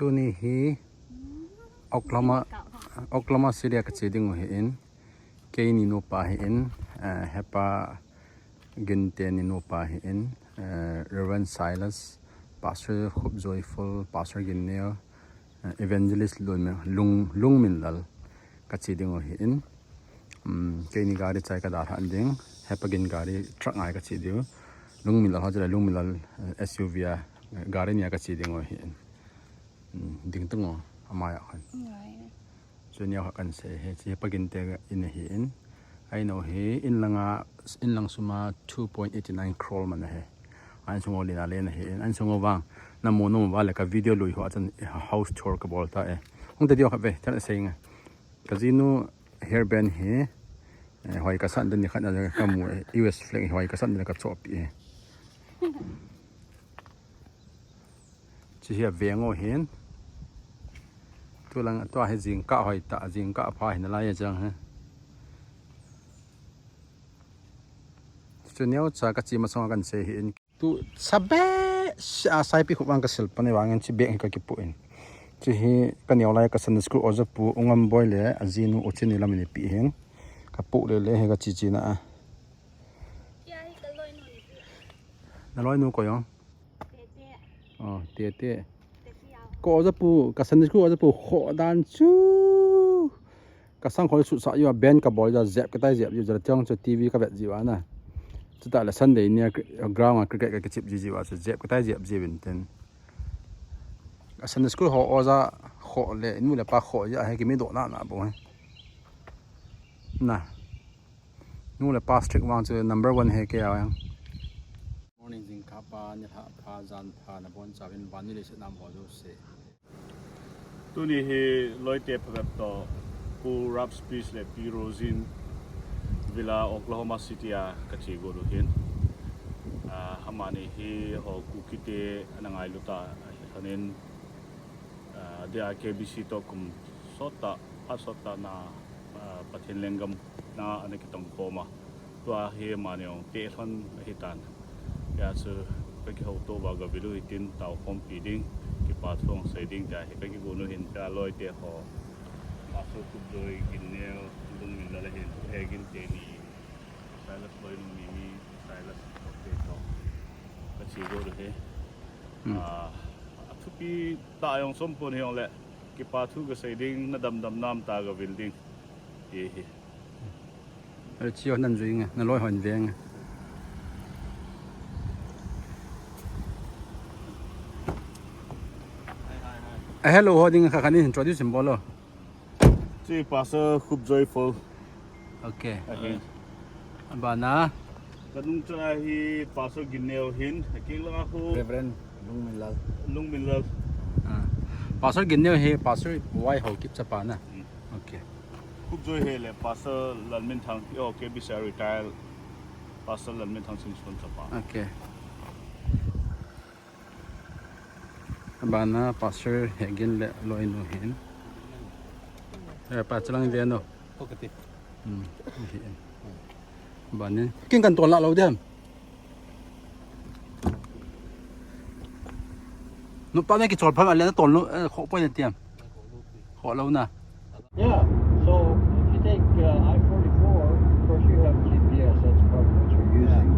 ตัวนี้ฮีOklahoma City ก็จะดึงหัวเห็นเกนิโนปาเห็นเฮปาเกนเตนิโนปาเห็นReverend Silas Pastor Hope Joyful Pastor Gineo Evangelist Lung Minlal ก็จะดึงหัวเห็นเกนิการีใจกระดาษหันดึงเฮปาเกนการีทรัคไงก็จะดึงลุงมิลลเขาจะได้ลุงมิลล SUV การีเนี่ยก็จะดึงหัวเห็นดึงตั้งหัวทำไมอ่ะคันส่วนนี้เขากันเสียเหตุปกินเตะอินเห็นไอ้โน่เฮอินลังสุมา 2.89 ครอลมันนะเฮอันสงอลีน่าเล่นเห็นอันสงอว่างน้ำมันน้ำว่าเลยกับวิดีโอลุยหัวจัน house tour กับบอลตาคงแต่เดียวครับเว้ยท่านเสียงกาซิโน hair band เฮหอยกระสันเดินขันอะไรกับมวย US flag หอยกระสันเดินกับชอบปีจะเห็นเวียงโอเห็นตัวให้จิงก้าหอยตาจิงก้าพายนั่นไรจังฮะส่วนนี้จะกระจิมาส่งกันเสียเห็นตัวสับเบะสายปีขบังกระสิลปนวางันที่เบงกับกิปุนที่เฮกันยาวไล่กระสันสกุลอจะปูองค์บอยเลยอาจินูอุชินิลามินปีเฮงกับปูเลยเฮกับจีน่ะนั่นร้อยนูก็ยังอ๋อเตี้ยก็จะปูกษัตริย์ก็จะปูขอดันชูกษัตริย์คนสุดสายอยู่เบนกับบอลจะเจ็บก็ได้เจ็บอยู่จะจ้องจะทีวีก็แบบจีวานะจะแต่ละซันเดย์เนี่ยกราวน์คริกเก็ตก็จิบจีวาจะเจ็บก็ได้เจ็บจีวินเทนกษัตริย์ก็ขอจะขอเลยนู่นเลยป้าขอจะให้กินไม่โดนนะบุ้งนะนู่นเลยป้าสตริกวางจะ number 1ให้แกเอาอย่างmorning จิงคาปาเนี่ยถ้าพาจันพานะบนจะเป็นวันนี้เลยจะนำหัวดูเสตัวนี้เฮลอยเตปแบบต่อปูรับสปีสเลยปีโรซินวิลาโอคลาโฮมาซิตี้กระชีโกดูเห็นฮามานี่เฮฮอคุกิเตนังไงลุตาท่านินเดียเคบิซิโตคุมสอตตานาปะเทนเลงกัมนาอันนี้กิตงโคมาตัวเฮมาเนี่ยเตะทันฮิตันยาสือไปเกี่ยวตัวบางกับวิลุยตินเต่าคอมปีดิ้งกิปาทองใส่ดิ้งใจไปกี่กูนู้เห็นการลอยเตะหอมาสู้คุบโดยกินเนื้อลุงมินแล้วเห็นแหกินเจนีใส่ละลอยลุงมีใส่ละเตะต่อกระชีโก้ดูเฮ้ทุกปีตายองสมบูรณ์เฮงแหละกิปาทุกใส่ดิ้งน่าดำน้ำตากับวิลดิ้งเฮ้เชี่ยวนั่นจริงไงนั่นลอยหอนเวียงHello, holding a can introduce him bolo. See, Pastor Hope Joyful. Okay. Bana. Kanung try he Pastor Gineo hin. Akila ho. Reverend Lung Minlal. Pastor Gineo he Pastor why ho keep sapana. Okay. Hope Joy he le Pastor Lalmin Thang. Okay, be retired. Pastor Lalmin Thang sin sun sapa. Okay. Bana pastor hegin le loin no hin pa chalang ve no okati bane king kan ton la lo dem no pa ne ki chol pham ale ton lo kho po ne tiam kho lo na yeah so if you take I-44 of course you have GPS that's part of what you're using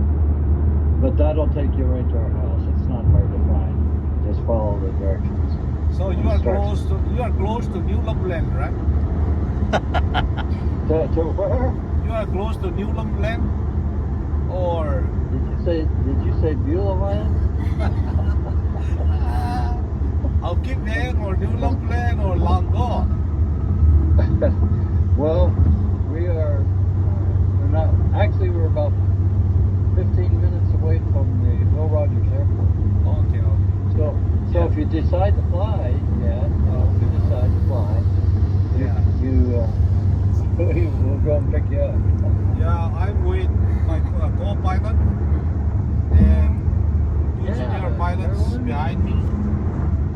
but that'll take you right to our house it's not hard to find just follow the directions. So you are close to New Lumberland, right? to where? You are close to New Lumberland, or did you say Beulah Land? Alkipeng, or New Lumberland, or Langor? Well, we're not actually we're about 15 minutes away from the Will Rogers Airport. Okay. So if you decide to fly, we'll go and pick you up. Yeah, I'm with my co-pilot and two senior pilots behind me.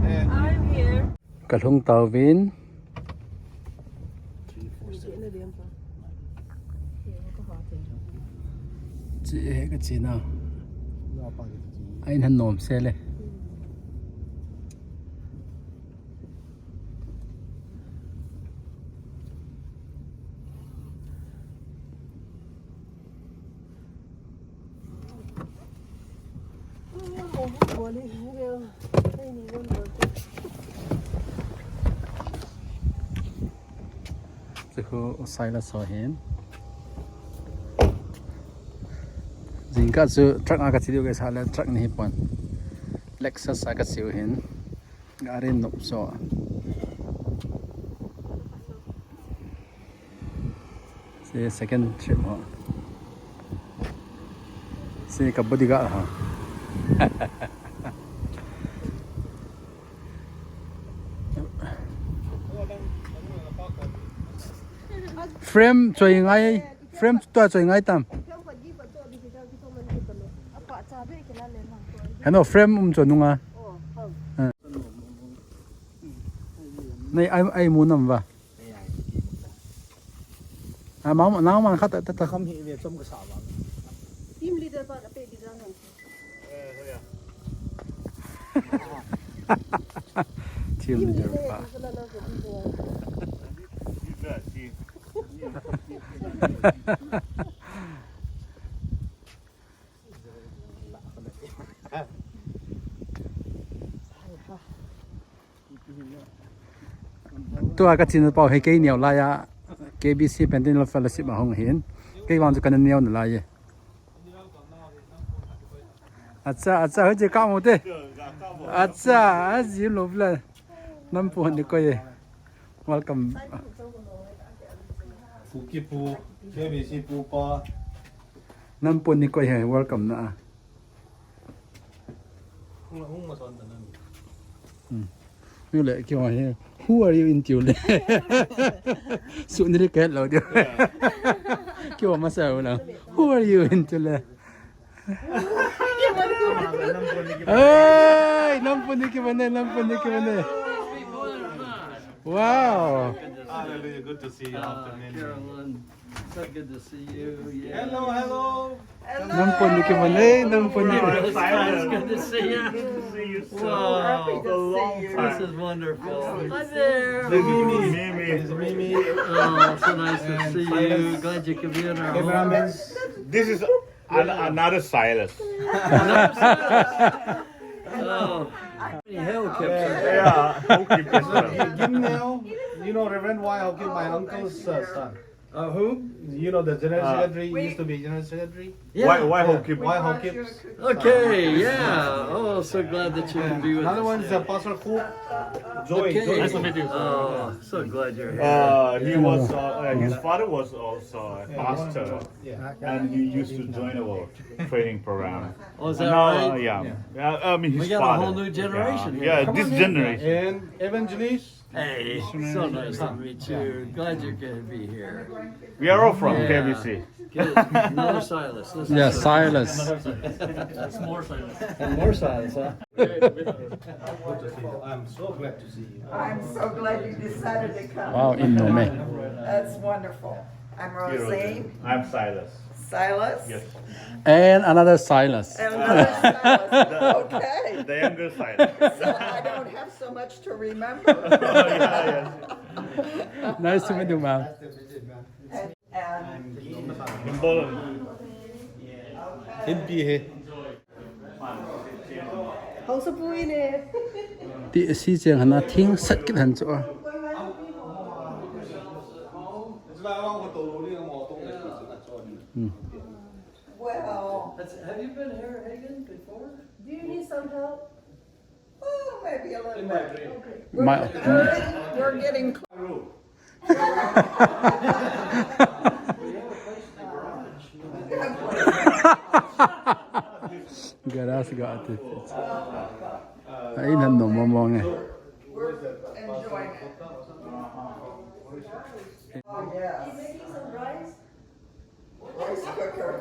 And I'm here. Kalung Tawin. Chị cái chị nào? Anh hân nồm xe lên. 这个塞了少hen jingka chu truck aga chidiu ke sala truck ni pon Lexus aga chiu hen gari nop so se second trip ho se kabudi ga ha frame choi ngai frame to choi ngai tam hello frame cho nunga nei ai mu nam va à máu náo mà khát ta không hiện về trong cái xào vào Team leader ba pe di lang han. team leader pa tua cái chuyện bảo hay cái nhiều lại à KBC Pentin Fellowship mà không hiện cái bọn chúng cần nhiều nữa lại acha hơi chỉ cao một tí acha gì lốp lên năm phút đi coi welcome Kuki pu KBC pu pa năm phút đi coi welcome nữa không mà son như lệ kêu hỏi who are you into lệ suy nghĩ cái lâu được kêu mà sao nào who are you into lệ ơi năm phút đi cái vấn đề wow really good to see you after many So good to see you. Yeah. hello năm phút đi cái vấn đề năm phút đi It's good to see you. Wow. Happy to see you. This is wonderful. Hi there. It's Mimi. Oh, so nice to see you. Glad you could be in our home. This is another Silas. Oh, hell kept Yeah, Kuki Kim Neo, you know Reverend Y. I'll give my uncle's son. Who? You know the general secretary used to be general secretary. Why Hoki? Y. Hawkins. Okay, yeah. Oh, so glad that you can be with Another us. one's Pastor Cook. Joy. Okay. Nice to meet you. Oh, so glad you're here. He was his father was also a pastor, Yeah. and he used to join our training program. Oh, is And that now, right? yeah. I mean his We got a father. whole new generation here. Yeah, Come this on in. generation. And evangelist. Hey, so nice to meet you. Glad you could be here. We are all from Yeah. KBC. Good. Another Silas. This yeah is Silas That's more Silas. and more Silas huh I'm so glad to see you. I'm so glad you decided to come. wow in no me That's wonderful. I'm Rosene. I'm Silas. Silas. Yes. and another Silas And another Silas. Okay. The younger Silas. So I don't have so much to remember. nice to meet you ma'am And In Poland. Himpi. không sao vui nè. thì si trường hắn thiên sắt cái hành chỗ Well, Have you been here, Hagen, before? do you need some help? Oh, maybe a little bit. my We're getting close. garage got it ai lần nổ mong này We're enjoying it. Oh, yes. Making some rice? Rice cooker.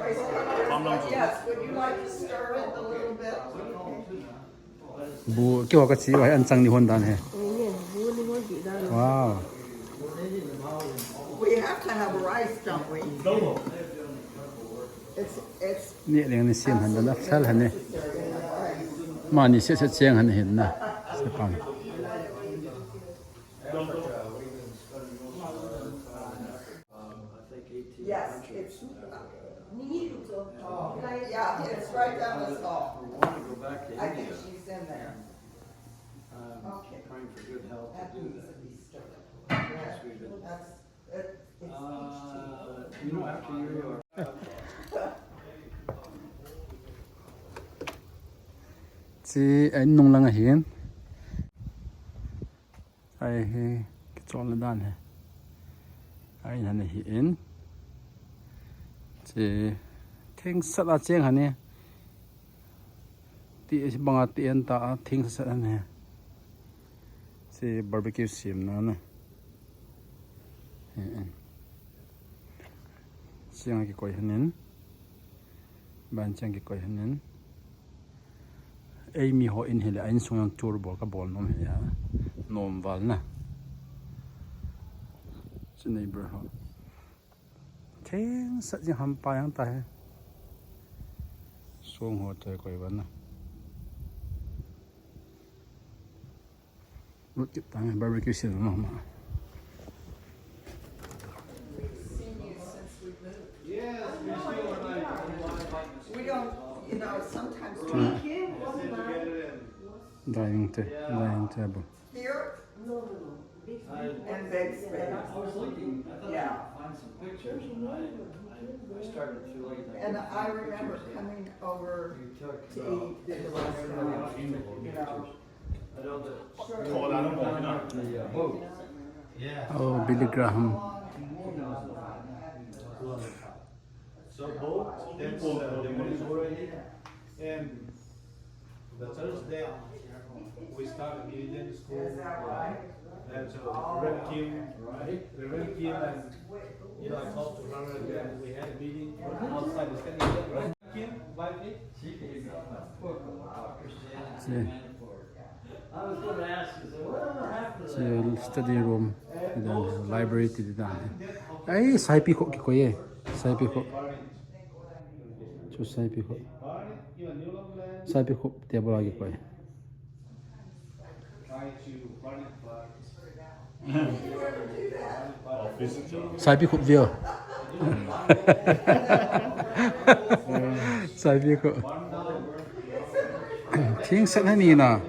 Rice cooker. Yes, would you like to stir it a little bit? bu kêu cái gì vậy ăn chăng đi hôn đàn hè wow We have to have rice, don't we? It's nhẹ liền này xiên hắn nó sel hắn này mà ni sẽ chiang hắn hiện na sẽ bằng yes, it's yeah, it's right down this hall. back to I think India. she's in there. Okay. Praying for good health That to do needs that. to be stirred. Yes, we did. That's, it's HT. You know, after you are. Chị anh nông lăng ở hiền ai cho lên đàn này ai là này hiền chị thing sát là chiang hả nè tí bằng tiền ta thing sát này chị barbecue sim nó nè chiang cái coi hình ban chiang cái coi hình ai mi ho in hele ein sung tour bol ka bol nom ya nom wal na chi neighbor ho theng sa ji ham pa yang ta he song ho te koi ban na rut kip tang barbecue sil no ma We don't, you know, sometimes dining table here and big space. I was looking, I thought Yeah. I'd find some pictures, and I started feeling like. And I remember coming over You took. to eat at the restaurant, you know. I know that. The boat. Yeah. oh Billy Graham So both, that's the morning already, and the Thursday we started Indian school. Is that right? And so Reverend Kim, and you know I talked to her and then we had a meeting outside the study. Right? Kim, wife, She came up, Dr. Stan Sí. Manafort. I was going to ask you, so whatever happened to that? study room dan library ti dan ai sai pi ko ki ko ye sai pi ko chu sai pi ko sai pi ko table agi ko ye try to burn it, but office job. sai pi ko vio sai pi ko thing set ni na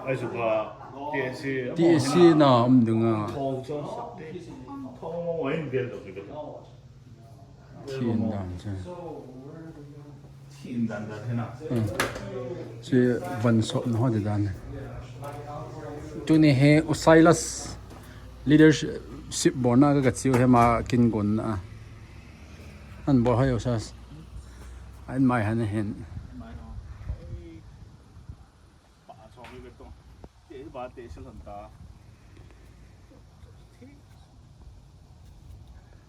I suppose TSC TSC na dunga thông cho sắp đến thông với viên được cái thiên dan cha thiên đàn là thế nào chi van so no ho de dan tu ni he Silas leadership bona ga chiu he ma kin gon na an bo hayo sa an mai han hen bà cho cái to để bà để sẽ lần ta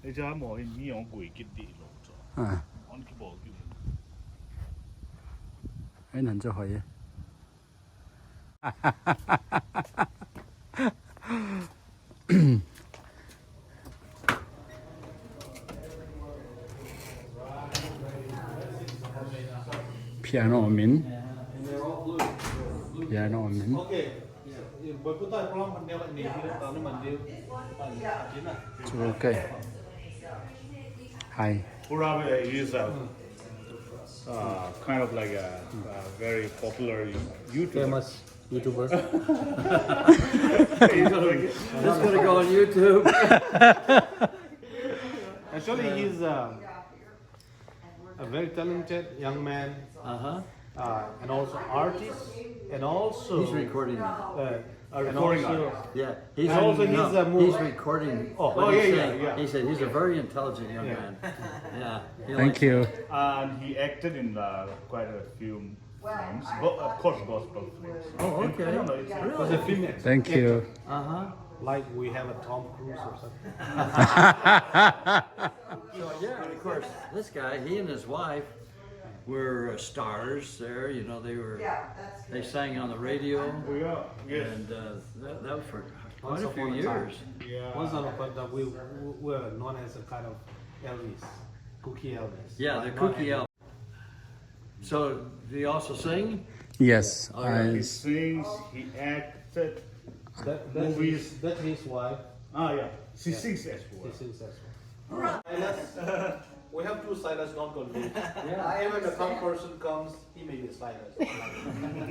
bây giờ mọi người用贵cái地路做 à on cái bộ cái ai nan cho hỏi piano min and they're all blue. piano min Okay. Bởi cái tay prom mình đeo lại nỉ thì tao nó mình đeo. Chính là. so okay hi Urabe is a kind of like a very popular YouTuber. YouTuber. It's going to go on YouTube. Actually, he's a very talented young man, Uh-huh. and also artist, and also He's recording now. A and recording also- artist. Yeah. And also he's a he's move- recording. Oh, what oh, he's yeah, saying. yeah. He said he's a very intelligent young Yeah. man. Yeah. He thank likes- you And he acted in quite a few films, of course gospel films. Oh, okay. I don't know, it's was a female. thank you Uh-huh. Like we have a Tom Cruise or something. So yeah, of course, this guy, he and his wife were stars there. You know, they were. Yeah, that's They good. sang on the radio, Yeah, yes. and that was for quite Once a few upon a time. years. Yeah. Once upon a time, we were known as a kind of Elvis, Kuki Elvis. Yeah, the Not Cookie Elvis. album. So, do you also sing? yes He I sings, he acted. That's Movies. That's his wife. Ah, yeah. She sings as well. She sings as well. We have two Silas, don't go lead. Yeah. Even the third person comes, he may be Silas.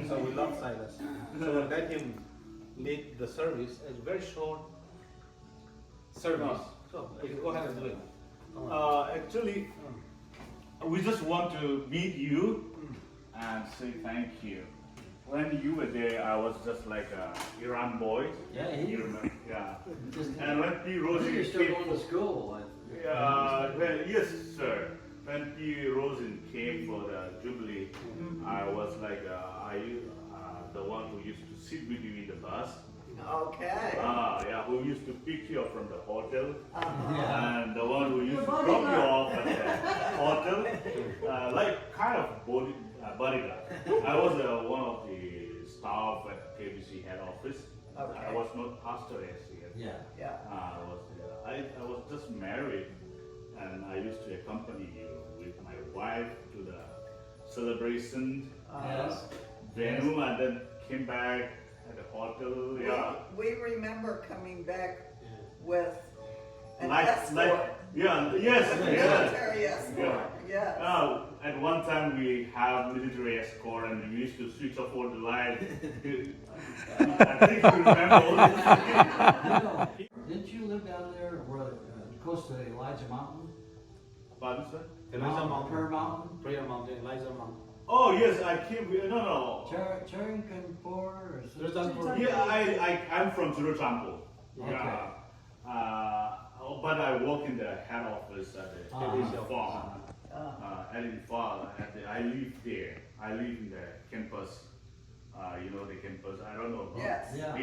So we love Silas. So let him lead the service. It's very short service. So go ahead and do it. Actually, we just want to meet you and say thank you. When you were there, I was just like a Iran boy. Yeah, You remember? Yeah. Just, And when P. Rosene you're still came, going to school. well, yes, sir. When P. Rosene came for the Jubilee, I was like, the one who used to sit with you in the bus. Okay. Yeah, who used to pick you up from the hotel, Yeah. and the one who used to drop you off at the hotel, like kind of bodyguard. I was one of the staff at KBC head office. Okay. I was not pastor as yet. Yeah. Yeah. I was just married, and I used to accompany you with my wife to the celebration Yes. venue, and then came back at the hotel. Yeah. We remember coming back with an Like, escort. yeah, yes, With a yes. military escort, yes. At one time we have military escort and we used to switch off all the lights. I think you remember all this. Didn't you live down there where, close to Elijah Mountain? Pardon, sir? Eliza Mountain. Prayer Mountain? Prayer Mountain, Eliza Mountain. Oh yes, I came. No. Charingkanpur or something? Charingkanpur. Yeah, I'm from Tiruchampu. Okay. Yeah. But I work in the head office at the farm. At farm. I live there. I live in the campus. You know the campus. I don't know. Yes. Yeah.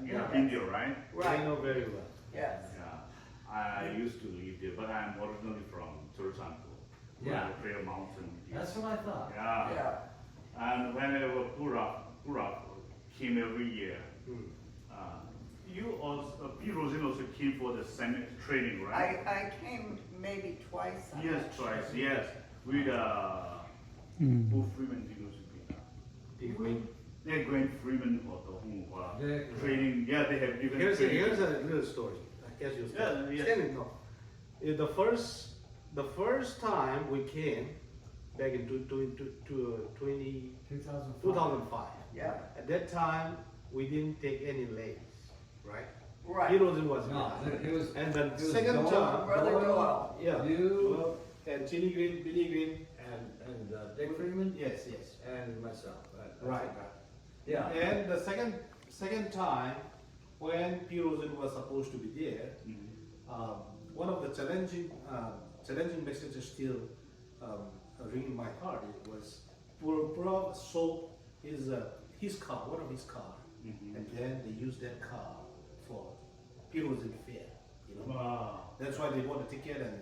You have been there, right? I Right, know very well. yes. Yeah. I used to live there, but I'm originally from Tiruchampu. Yeah. Prayer Mountain. That's what I thought. Yeah. Yeah. And whenever Purap came every year, you also, P. Rosene also came for the same training, right? I came maybe twice. I'm Yes, not sure. twice, yes. With who Freeman University. Yeah, Grant Freeman or the Yeah. training. Yeah, they have given Here's training. a little story. I guess you Yeah, yeah. Stand it, no. The first time we came back in 2005. Yeah, At that time, we didn't take any ladies, right? right. Heroes was No, it was. And the it was second Doyle, time, Brother Doyle. yeah, You- Doyle and Chili Green, Billy Green, And Dick Freeman? yes. And myself. Right. Yeah. And the second time, when P. Rosene was supposed to be there, one of the challenging messages still ringing my heart. It was Purab sold his car, one of his car, and then they used that car for P. Rosene fair. You know, Wow. that's why they bought a ticket and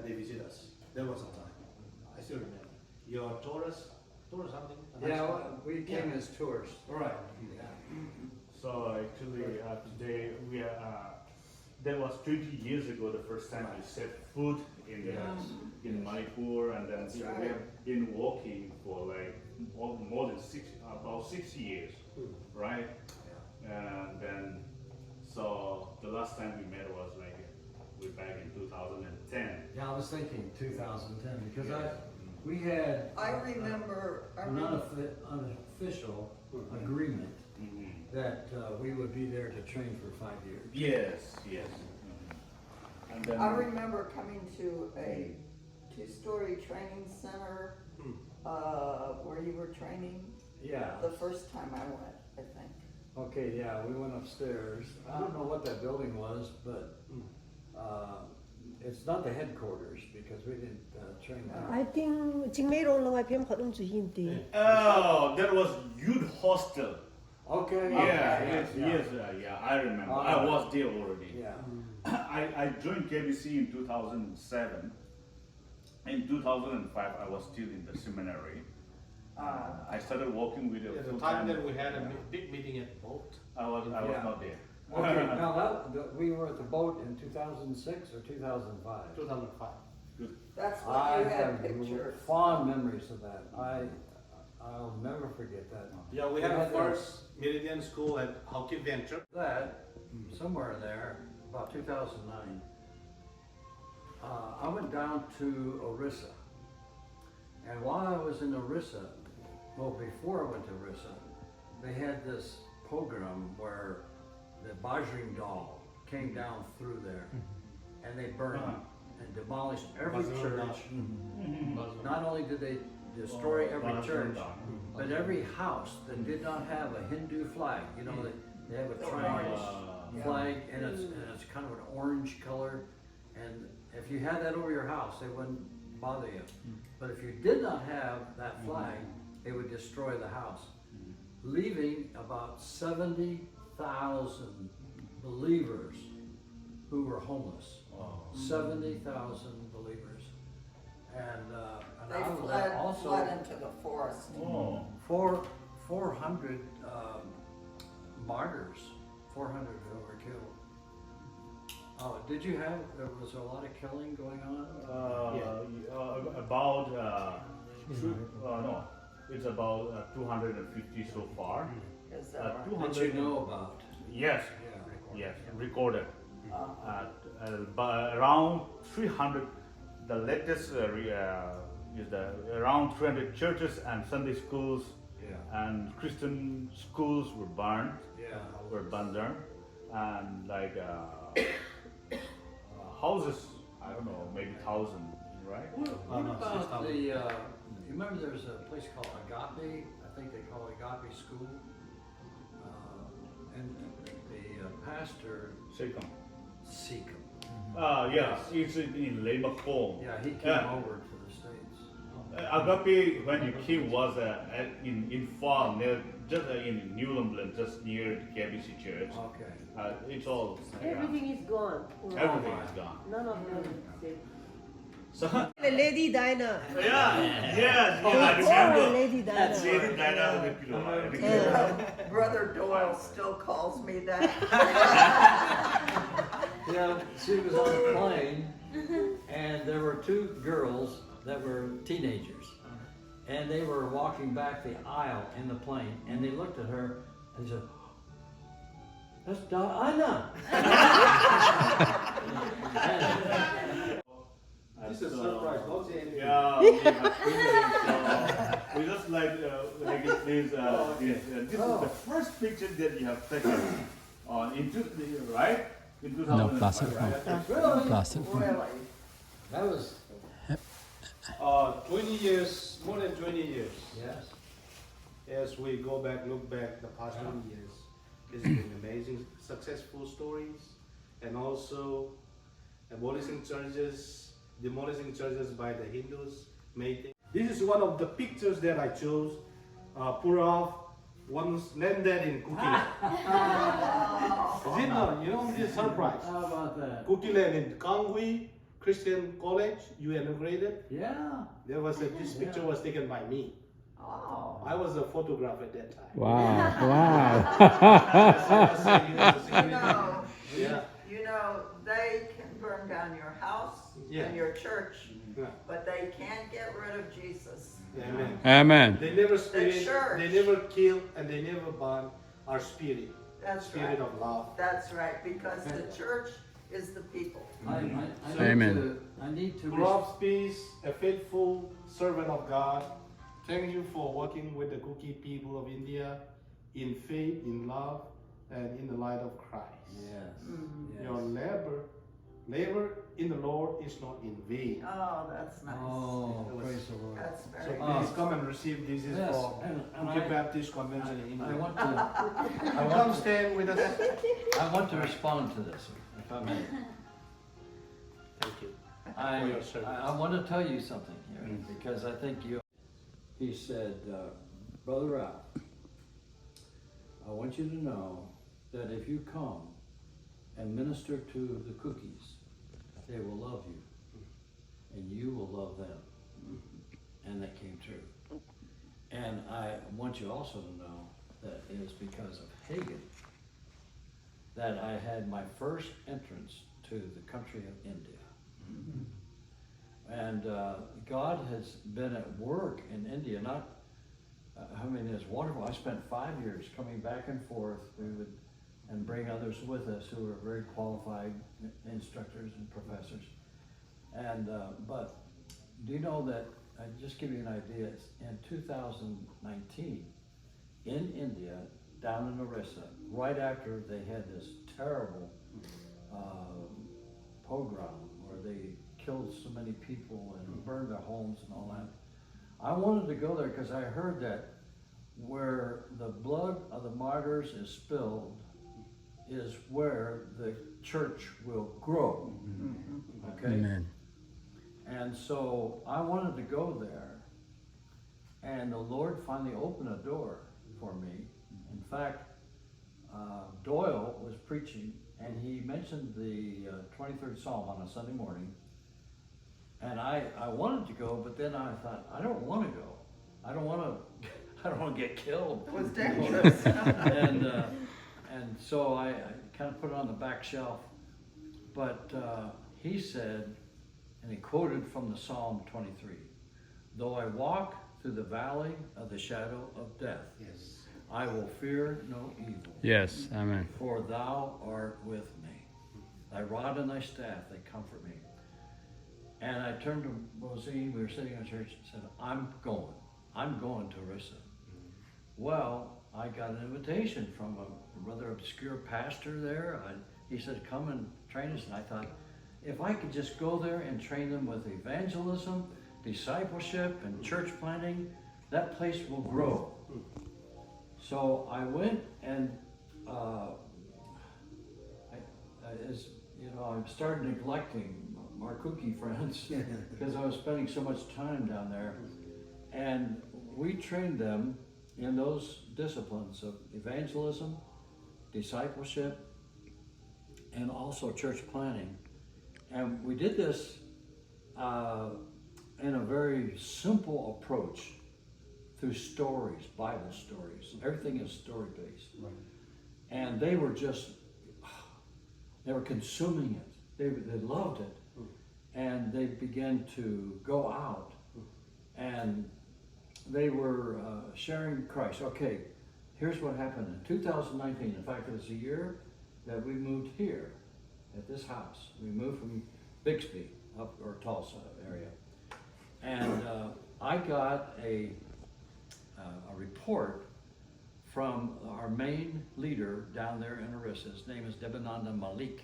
they visit us. That was the time. I still remember. Your Taurus something? Yeah, well, we came as tourists. All right. So actually, today we are. That was 20 years ago. The first time I set foot in Manipur, and then That's we right. have been walking for like more than about 6 years, right? And then, so the last time we met was like way back in 2010. Yeah, I was thinking 2010 because we had I remember, an unofficial agreement that we would be there to train for 5 years. Yes. And then I remember coming to a two-story training center, where you were training Yeah. the first time I went, I think. Okay, yeah, we went upstairs. I don't know what that building was, but it's not the headquarters because we didn't train there. I think chính mấy rồi là phim hoạt động chủ nhiệm tí. oh, that was youth hostel. Okay. Yeah, I remember. I was there already. Yeah. I joined KBC in 2007. In 2005, I was still in the seminary. I started working with a At the full-time. time that we had a big meeting at boat. I was Yeah. not there. Okay, now we were at the boat in 2006 or 2005. 2005. That's when I you had have pictures. fond memories of that. I'll never forget that. Yeah, we had our first Meridian School at Hockey Venture. That, somewhere in there, about 2009. I went down to Orissa. And while I was in Orissa, well, before I went to Orissa, they had this pogrom where the Bajring Dal came down through there and they burned and demolished every church. Not only did they destroy every church, but every house that did not have a Hindu flag. You know, they have a triangle flag and it's kind of an orange color. And if you had that over your house, they wouldn't bother you. But if you did not have that flag, they would destroy the house, leaving about 70,000 believers who were homeless. 70,000 believers. And They I was fled into the forest. 400 martyrs, 400 who were killed. Oh, did you have, was there a lot of killing going on? About no, it's about 250 so far. Is that right? 200 That you know about? Yes, Yeah. yes, recorded. But around 300, the latest is around 300 churches and Sunday schools and Christian schools were burned. Were burned down, and like houses, I don't know, maybe 1,000, right? What about the, you remember there's a place called Agape, I think they call it Agape School? And the pastor, Second. Seekum. Yes, it's in Lemacombe. Yeah, he came over to the States. Agape, when you came, was in farm, near, just in Newland, just near the KBC Church. Okay. It's all. Everything is gone. Everything is gone. None of them is safe. So, The Lady Dinah. yes, I Oh, remember. Lady Dinah. Lady Dinah. Brother Doyle still calls me that. Yeah, she was on a plane, and there were two girls that were teenagers, and they were walking back the aisle in the plane, and they looked at her and said, "That's Diana." This is a surprise, don't say anything. Yeah, we just like this. This is the first picture that you have taken right? In 2000. No, plastic phone. Really? Plastic phone. Really? That was 20 years, more than 20 years. yes. As we go back, look back the past 20 years, it's been amazing, successful stories, and also demolishing churches by the Hindus. This is one of the pictures that I chose. Purav once landed in Kuki. Is it not? You know, this is surprise. How about that? Kuki land in Kangwi Christian College. You immigrated. Yeah. There was this picture was taken by me. Oh. I was a photographer at that time. Wow. You know, they can burn down your house and your church, but they can't get rid of Jesus. Amen. Amen. They never church. they never kill, and they never burn our spirit. That's Spirit right. of love. That's right, because the church is the people. Amen. I need to. Purav Speas, a faithful servant of God. Thank you for working with the Kuki people of India in faith, in love, and in the light of Christ. Yes. Mm-hmm. Your labor in the Lord is not in vain. Oh, that's nice. Oh, praise the Lord. That's So very please come and receive this. Is Yes, for and Kuki Baptist Convention in India. I want Come stand with us. to respond to this, if I may. Thank you. I your service. I want to tell you something here, because I think you. He said, Brother Ralph, I want you to know that if you come and minister to the cookies, they will love you, and you will love them. And that came true. And I want you also to know that it is because of Hagen that I had my first entrance to the country of India. And God has been at work in India. It's wonderful. I spent 5 years coming back and forth. We would and bring others with us who are very qualified instructors and professors. And but do you know that? I just give you an idea. In 2019, in India, down in Orissa, right after they had this terrible pogrom where they killed so many people and burned their homes and all that. I wanted to go there because I heard that where the blood of the martyrs is spilled is where the church will grow. Okay? Amen. And so I wanted to go there, and the Lord finally opened a door for me. In fact, Doyle was preaching, and he mentioned the 23rd Psalm on a Sunday morning. And I wanted to go, but then I thought, I don't want to go. I don't want to get killed. It was dangerous. And so I kind of put it on the back shelf. But he said, and he quoted from the Psalm 23, though I walk through the valley of the shadow of death, Yes. I will fear no evil. Yes, amen. For thou art with me. Thy rod and thy staff, they comfort me. And I turned to Rosene, we were sitting in church, and said, I'm going to Orissa. Well, I got an invitation from a rather obscure pastor there. He said, come and train us. And I thought, if I could just go there and train them with evangelism, discipleship, and church planting, that place will grow. So I went, and I started neglecting our Kuki friends because I was spending so much time down there. And we trained them in those disciplines of evangelism, discipleship, and also church planting. And we did this in a very simple approach through stories, Bible stories. Everything is story-based. Right. And they were consuming it. They loved it. And they began to go out and they were sharing Christ. Okay, here's what happened in 2019. In fact, it was the year that we moved here at this house. We moved from Bixby up or Tulsa area. And I got a report from our main leader down there in Orissa. His name is Debananda Malik.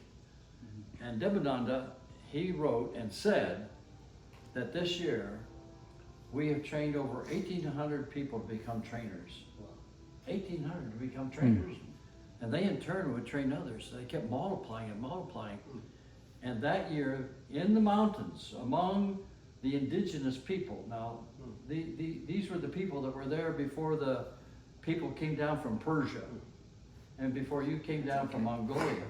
And Debananda, he wrote and said that this year we have trained over 1,800 people to become trainers. 1,800 to become trainers. And they in turn would train others. They kept multiplying and multiplying. And that year in the mountains among the indigenous people, now these were the people that were there before the people came down from Persia and before you came down from Mongolia,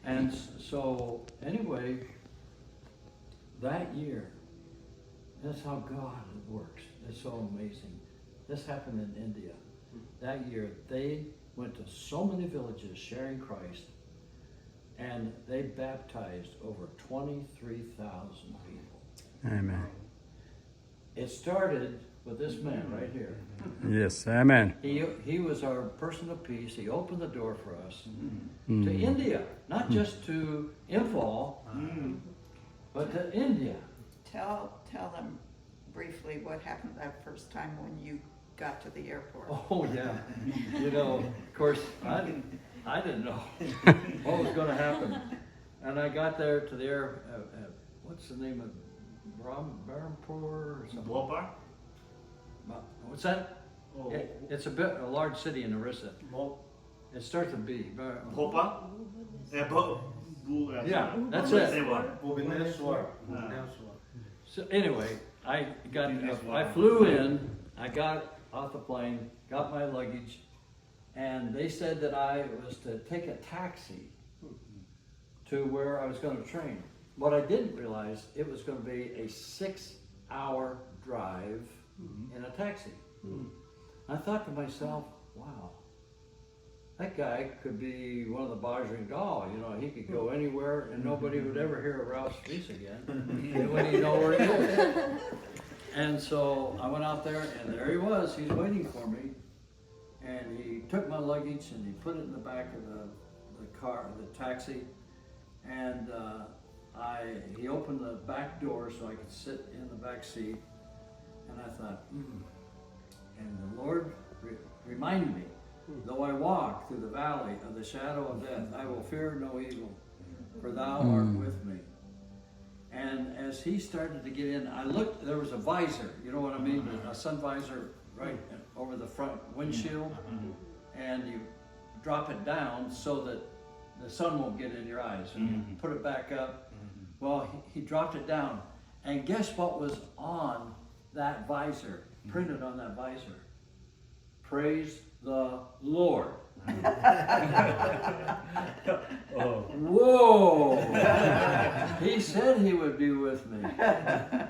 And so anyway, that year, that's how God works. It's so amazing. This happened in India. That year, they went to so many villages sharing Christ, and they baptized over 23,000 people. Amen. It started with this man right here. Yes, amen. He was our person of peace. He opened the door for us to India, not just to Imphal, but to India. Tell them briefly what happened that first time when you got to the airport. Oh yeah, of course I didn't know what was going to happen, and I got there to the air. What's the name of Barampur or something? Bhopal? What's that? Oh. It's a large city in Orissa. It starts with B. Bhopal? Yeah, that's it. Bhubaneswar. So anyway, I flew in, I got off the plane, got my luggage, and they said that I was to take a taxi to where I was going to train. What I didn't realize, it was going to be a 6-hour drive in a taxi. I thought to myself, wow, that guy could be one of the Bajrang Dal, he could go anywhere and nobody would ever hear of Ralph's Speas again. And when you know where he is. And so I went out there and there he was, he's waiting for me. And he took my luggage and he put it in the back of the car, the taxi. And he opened the back door so I could sit in the back seat, and I thought, and the Lord reminded me, though I walk through the valley of the shadow of death, I will fear no evil, for thou art with me. And as he started to get in, I looked, there was a visor, you know what I mean, a sun visor right over the front windshield, and you drop it down so that the sun won't get in your eyes, and you put it back up. Well, he dropped it down, and guess what was on that visor, printed on that visor? Praise the Lord. Whoa! He said he would be with me.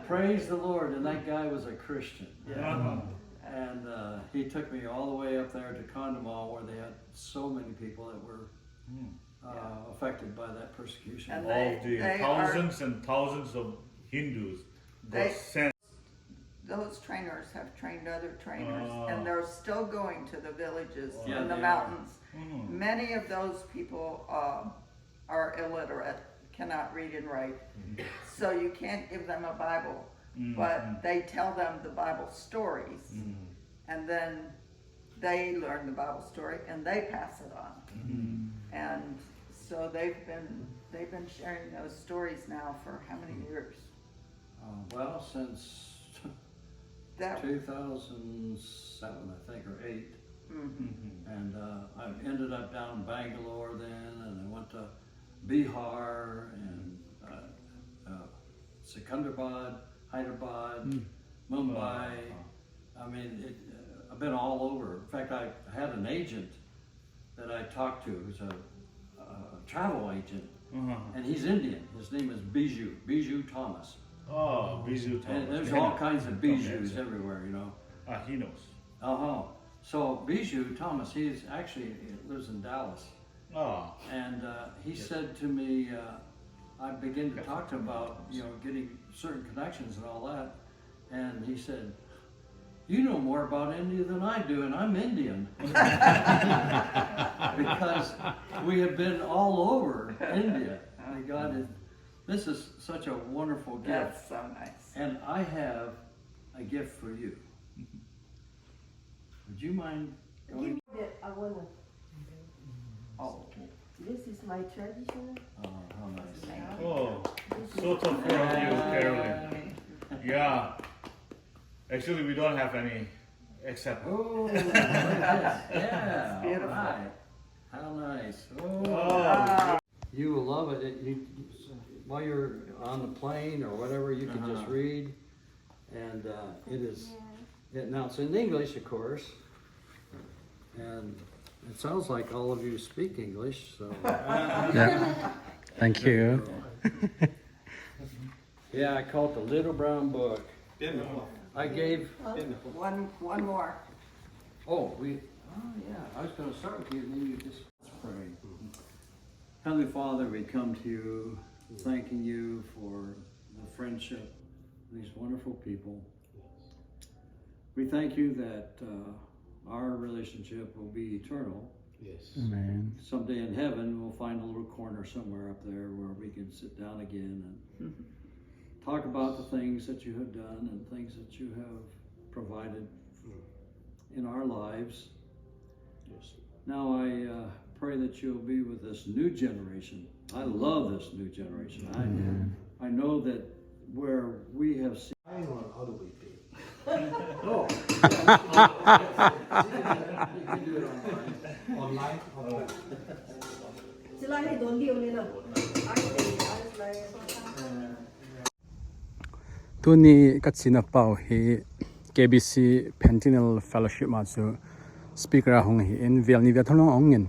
Praise the Lord. And that guy was a Christian. And he took me all the way up there to Condomal, where they had so many people that were affected by that persecution. And All the thousands and thousands of Hindus got sent. those trainers have trained other trainers, and they're still going to the villages Yeah, in the they mountains. Many of those people are illiterate, cannot read and write, so you can't give them a Bible, but they tell them the Bible stories, and then they learn the Bible story and they pass it on. And so they've been sharing those stories now for how many years? Well, since That 2007, I think, or 8. And I ended up down in Bangalore then, and I went to Bihar and Secunderabad, Hyderabad, Mumbai. I mean, I've been all over. In fact, I had an agent that I talked to, who's a travel agent, and he's Indian. His name is Biju Thomas. Oh, Biju Thomas. And there's all kinds of Bijus everywhere, you know. He knows. So Biju Thomas, he lives in Dallas. And he said to me, I began to talk to him about, getting certain connections and all that. And he said, "You know more about India than I do, and I'm Indian." Because we have been all over India. And this is such a wonderful gift. That's so nice. And I have a gift for you. Would you mind going? I wanna. Oh, This is my tradition. Oh, how nice. Oh, so thoughtful of you, Carolyn. Yeah. Actually, we don't have any except. Oh, look at this. Yeah. beautiful. All right. How nice. Oh, You will love it. While you're on the plane or whatever, you can just read. And now it's in English, of course. And it sounds like all of you speak English, so. Yeah. Thank you. Yeah, I call it the Little Brown Book. I gave. one more. Oh, I was going to start with you, and then you just pray. Heavenly Father, we come to you thanking you for the friendship of these wonderful people. We thank you that our relationship will be eternal. Yes. Amen. Someday in heaven, we'll find a little corner somewhere up there where we can sit down again and talk about the things that you have done and things that you have provided in our lives. Yes. Now I pray that you'll be with this new generation. I love this new generation. I know that where we have seen. I don't know how do we pay. Oh. You can do it online. Online? Sila hay don't deal nila. Tuni katsina pau hi KBC Pentinal Fellowship ma chu speaker hong hi in Vilna via tholong ongin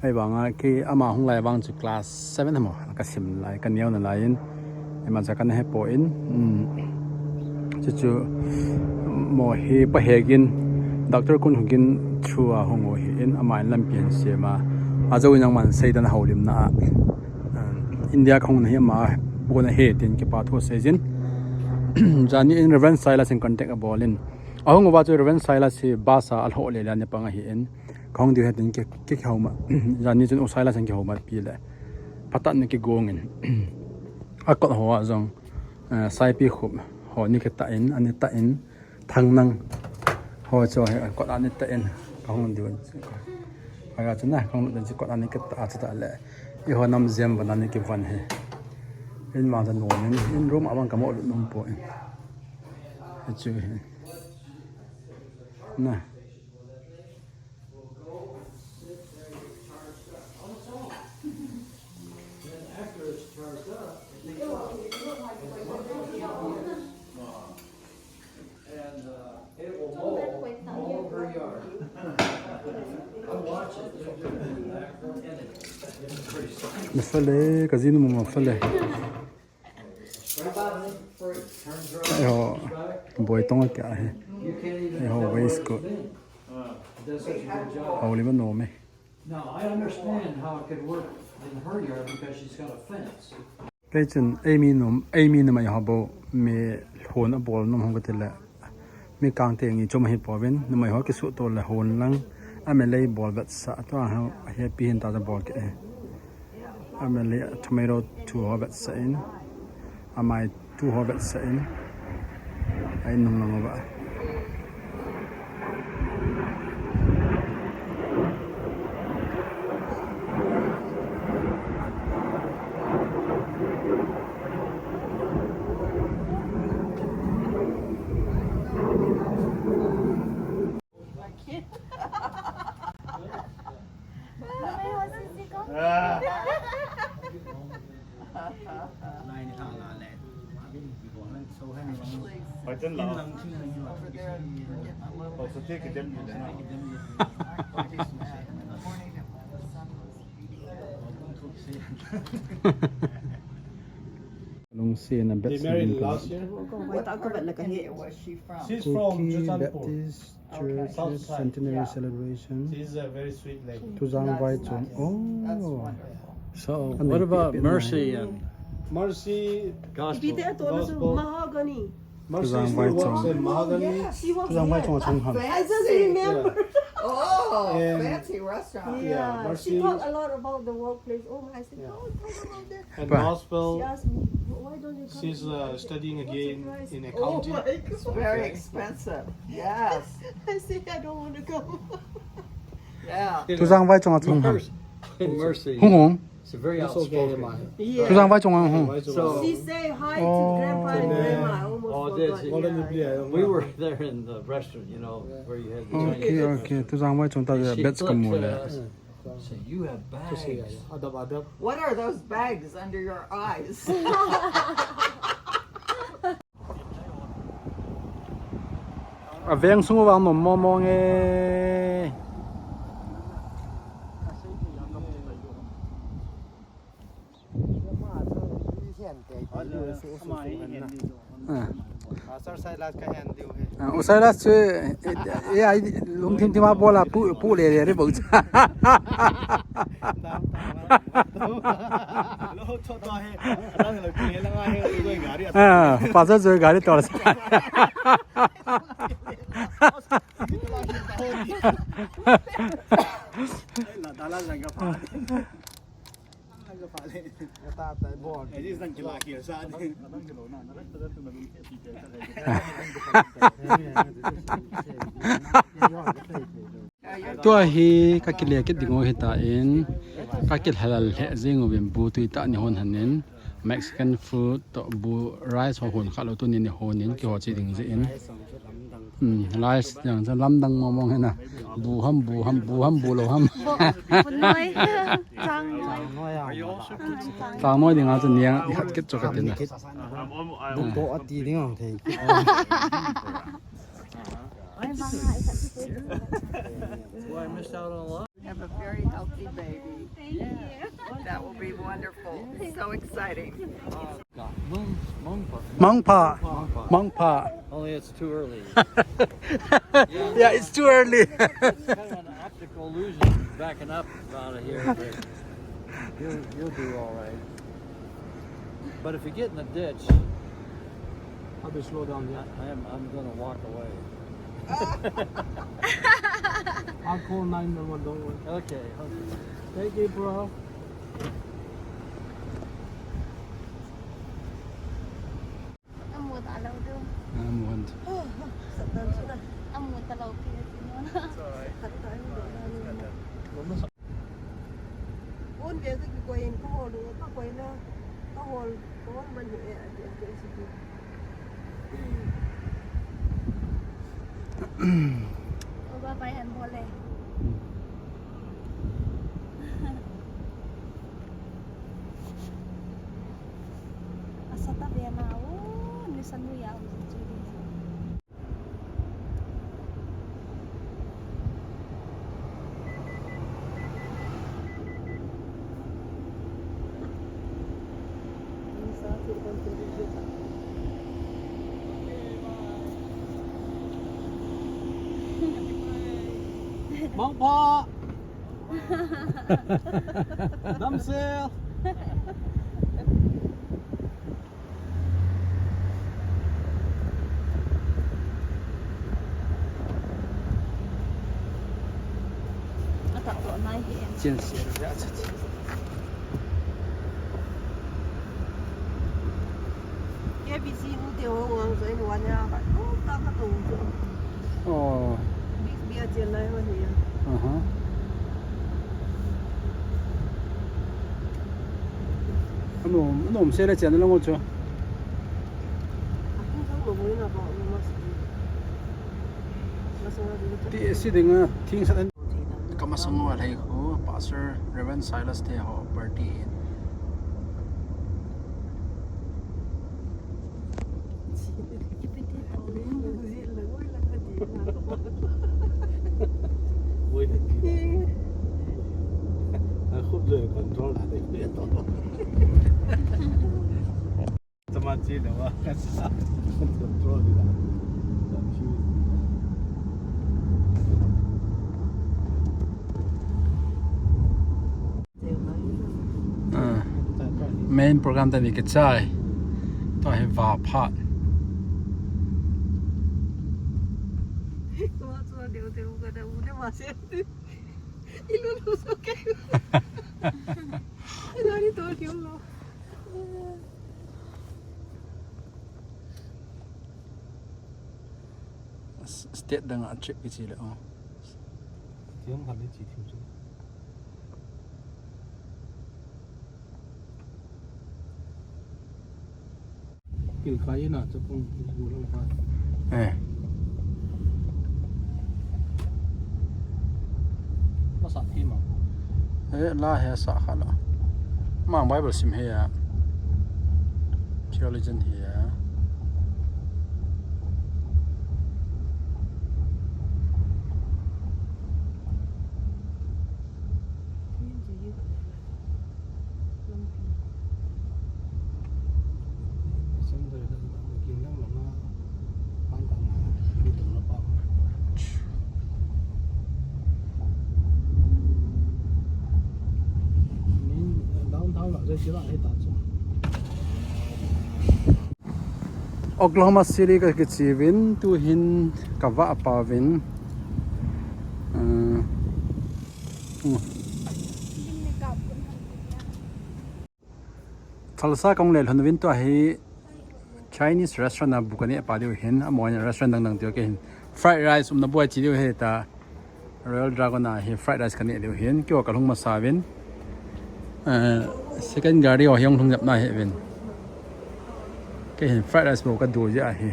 ai wanga ki ama hong lai wang chu class 7 mo ka sim lai kan yaw na lai in ema cha kan he po in chu mo hi pa hegin doctor kun hugin thua hong o hi in ama lampian sema azo nang man seidan haulim na India khong na hi ma bona he tin ki pa tho sejin Jani in Reverend Silas in contact a ballin. Ahong about Reverend Silas he basa al ho le lan panga hi in khong di hatin ki homa Jani jun Silas and ki homa pile patat ne ki gongin có hoa giống sai pi khum hoa ni cái tain anh tain thằng năng hoa cho hay có anh tain không điều hay là chúng ta không được chỉ có anh cái ta chỉ là cái hoa năm giềng và anh cái quan hệ in mà dân nổi in room ở bằng cả mọi nông bội hết chưa nè một phần đấy cái gì nó một phần đấy họ bồi tông cái họ waistcoat họ lấy nó mày Now, I understand how it could work in her yard because she's got a fence. cái chân Amy nó mày họ bộ mẹ hồn ở bộ nó không có thể là mẹ càng tiền gì cho mày bỏ bên nó mày hỏi cái sốตัวlà hồn lăng anh mày lấy ball vật sạ toa họ happy hiện tại là ball cái anh mày lấy tomato two họ vật sạ in anh mày two họ vật sạ in anh nông nông vậy Phải chân lọ. Còn số tiết cái chân gì đấy Long see na They married last year. India was she from? She's from Kuki Jusanpur. Baptist Okay. Church South side, centenary yeah. celebration She's a very sweet lady. to Zhang Vai Chong. That's Oh, wonderful. So, And what they about keep it Mercy and Mercy, Gospel? Gospel. Mahogany. Mercy Zhang still Vai works Chong. in Mahogany. Yes. She was to Zhang Vai Chong here. Chong Han. I just Fancy. remember. Oh, And- fancy restaurant. Yeah, Mercy- she talked a lot about the workplace. Oh, I said, Yeah. oh, talk about that. And But- She Gospel, asked me, why don't you come? she's to studying What's again the price? in Oh accounting. my It's God. very Okay. expensive. Yes. I said, I don't want to go. Yeah. To Zhang Vai Chong Chong Han. Mercy. Hong Hong. It's a very That's okay, outspoken. man. To Yeah. Zhang Vai Chong Han Hong. So- She say hi Oh. to grandpa and Yeah. grandma. I almost Oh, forgot. did she? Well, then Yeah, yeah, yeah. We were there in the restaurant, you know, where you had the Chinese Okay, okay. To Zhang Vai Chong ta restaurant. She bet flipped kamu to le. us. Say, you have bags. Adab, adab. What are those bags under your eyes? À veng xuống vào một mò mò nghe. Ủa sao là chứ ai lung thiên thiên ma bò là pu lề đấy bự cha. À, phát ra rồi gái to là. Tua hi các cái lệ cái tiếng ngồi hiện tại các cái halal hệ riêng của bên bu tùy tạ nhiều hơn hẳn nên Mexican food to bu rice hoặc hồn khác lâu tôi nên hồn nên kiểu chỉ tiếng dễ riceอย่างจะล้ำดังมองเห็นนะบูฮัมบูโลฮัม nói Trang nói.ตาน้อยดิ่งอาจจะเนี้ยที่ขัดกิจจกันนะ Bộ tí tiếng Hồng thì Well, I missed out on a lot. Have a very healthy baby. Thank you. That will be wonderful. So exciting. Mong. มังผา Only it's too early. yeah it's too early Kind of an optical illusion backing up out of here, but you'll do all right. But if you get in the ditch, How to slow down here? I'm gonna walk away. I'll call 911, don't worry. Okay. Thank you, bro. amuan Amo talaw kaya ôn về cái quầy có hồ được có quầy nó có hồ mình nhẹ thì ba bay han boleh. Asa ta be na ni sanu ya Mong po. Damsel. Ata ko na hi. 见血了，不要出去。 cái bị gì cũng tiêu ngon rồi nó ăn nha bạn ta có tủ哦， bia tiền này mà gì 嗯哼，那我们现在捡的那么多， không sống một buổi nào bỏ mà第是那个听说的，干嘛生活来和 Pastor Reverend Silas 的好 party。 Vui được. Khúc lười control là được biết tốt. Sama chi được không? Control đi là. Main program 的那个在，都係話拍。 Tua deu kada udah masih ilu lusuk kayak dari tuh dia lo State dengan trip kecil lah. Tiếng hẳn lên chỉ thiếu chút. Kiểu khai nào cho con ngủ lâu khai. Nó sạch thêm à? La hay sạch hả? Mang Bible sim hay à? Pure legend hay à? Oklahoma City ka kichivin tu hin kava apavin Thalsa kong le hunwin to hi Chinese restaurant na bukani apadiu hin amoy restaurant dang tio ke hin fried rice na boy chi diu he ta Royal Dragon na hi fried rice kani diu hin kyo kalung masavin second gari o hyong thung jap na he vin cái hình fried rice bộ cái đồ gì à hi